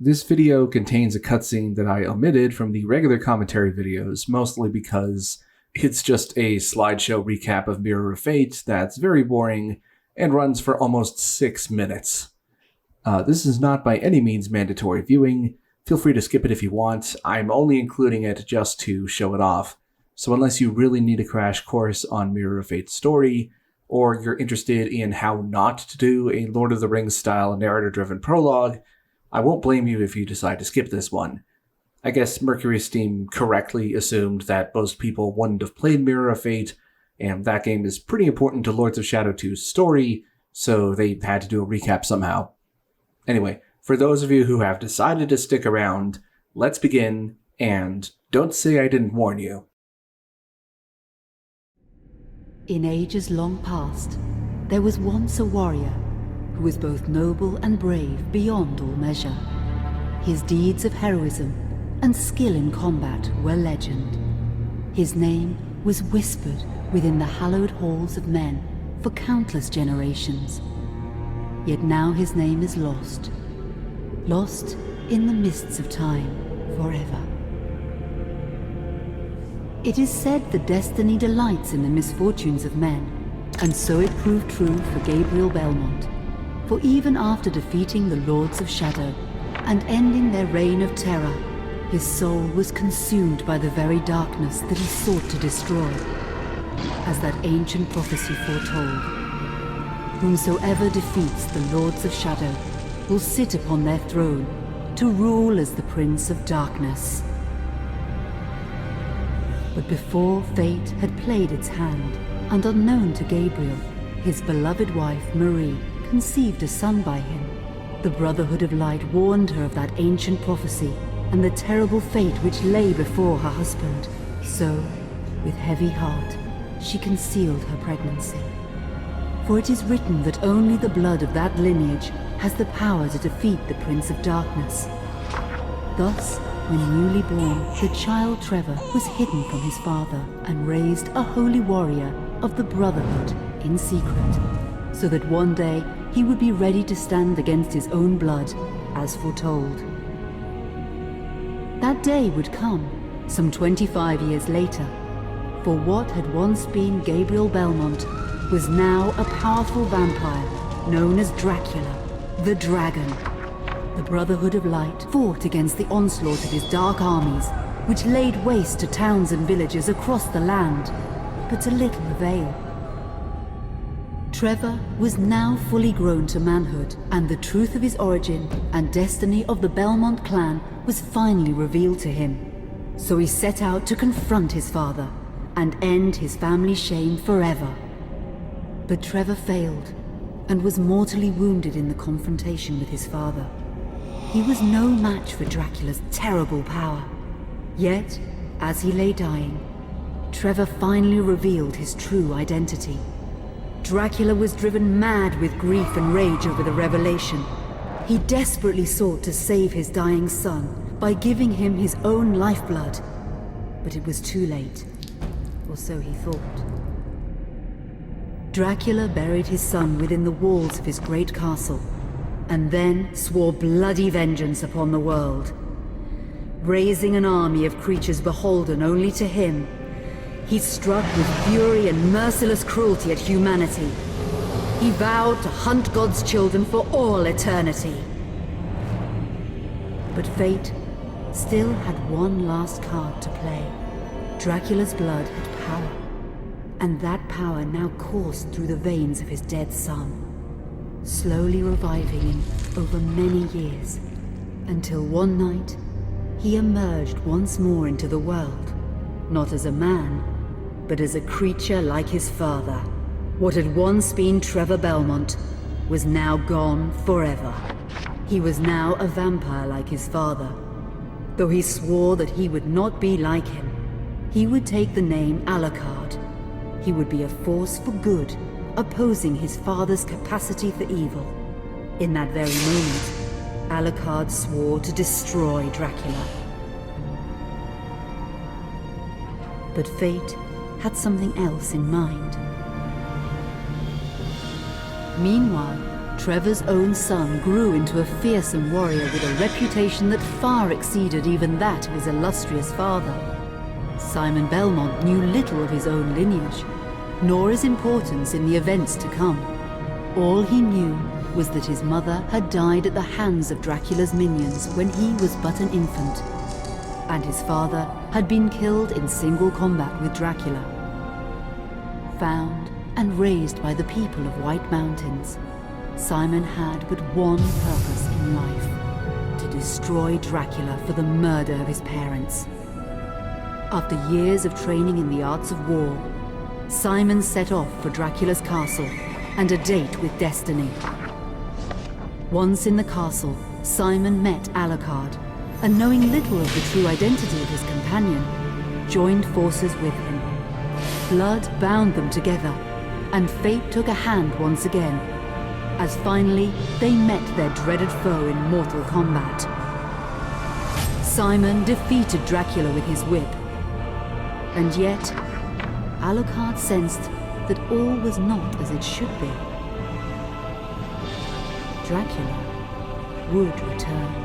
This video contains a cutscene that I omitted from the regular commentary videos, mostly because it's just a slideshow recap of Mirror of Fate that's very boring and runs for almost 6 minutes. This is not by any means mandatory viewing. Feel free to skip it if you want. I'm only including it just to show it off. So unless you really need a crash course on Mirror of Fate's story, or you're interested in how not to do a Lord of the Rings style narrator-driven prologue, I won't blame you if you decide to skip this one. I guess Mercury Steam correctly assumed that most people wouldn't have played Mirror of Fate, and that game is pretty important to Lords of Shadow 2's story, so they had to do a recap somehow. Anyway, for those of you who have decided to stick around, let's begin, and don't say I didn't warn you. In ages long past, there was once a warrior who was both noble and brave beyond all measure. His deeds of heroism and skill in combat were legend. His name was whispered within the hallowed halls of men for countless generations. Yet now his name is lost. Lost in the mists of time forever. It is said that destiny delights in the misfortunes of men, and so it proved true for Gabriel Belmont. For even after defeating the Lords of Shadow and ending their reign of terror, his soul was consumed by the very darkness that he sought to destroy. As that ancient prophecy foretold, whomsoever defeats the Lords of Shadow will sit upon their throne to rule as the Prince of Darkness. But before fate had played its hand, and unknown to Gabriel, his beloved wife Marie conceived a son by him. The Brotherhood of Light warned her of that ancient prophecy and the terrible fate which lay before her husband. So, with heavy heart, she concealed her pregnancy. For it is written that only the blood of that lineage has the power to defeat the Prince of Darkness. Thus, when newly born, the child Trevor was hidden from his father and raised a holy warrior of the Brotherhood in secret, so that one day he would be ready to stand against his own blood, as foretold. That day would come, some 25 years later, for what had once been Gabriel Belmont was now a powerful vampire known as Dracula, the Dragon. The Brotherhood of Light fought against the onslaught of his dark armies, which laid waste to towns and villages across the land, but to little avail. Trevor was now fully grown to manhood, and the truth of his origin and destiny of the Belmont clan was finally revealed to him. So he set out to confront his father and end his family's shame forever. But Trevor failed and was mortally wounded in the confrontation with his father. He was no match for Dracula's terrible power. Yet, as he lay dying, Trevor finally revealed his true identity. Dracula was driven mad with grief and rage over the revelation. He desperately sought to save his dying son by giving him his own lifeblood. But it was too late, or so he thought. Dracula buried his son within the walls of his great castle, and then swore bloody vengeance upon the world. Raising an army of creatures beholden only to him, he struck with fury and merciless cruelty at humanity. He vowed to hunt God's children for all eternity. But fate still had one last card to play. Dracula's blood had power, and that power now coursed through the veins of his dead son, slowly reviving him over many years, until one night he emerged once more into the world, not as a man, but as a creature like his father. What had once been Trevor Belmont was now gone forever. He was now a vampire like his father. Though he swore that he would not be like him, he would take the name Alucard. He would be a force for good, opposing his father's capacity for evil. In that very moment, Alucard swore to destroy Dracula. But fate had something else in mind. Meanwhile, Trevor's own son grew into a fearsome warrior with a reputation that far exceeded even that of his illustrious father. Simon Belmont knew little of his own lineage, nor his importance in the events to come. All he knew was that his mother had died at the hands of Dracula's minions when he was but an infant, and his father had been killed in single combat with Dracula. Found and raised by the people of White Mountains, Simon had but one purpose in life: to destroy Dracula for the murder of his parents. After years of training in the arts of war, Simon set off for Dracula's castle and a date with destiny. Once in the castle, Simon met Alucard, and knowing little of the true identity of his companion, joined forces with him. Blood bound them together, and fate took a hand once again, as finally they met their dreaded foe in mortal combat. Simon defeated Dracula with his whip, and yet Alucard sensed that all was not as it should be. Dracula would return.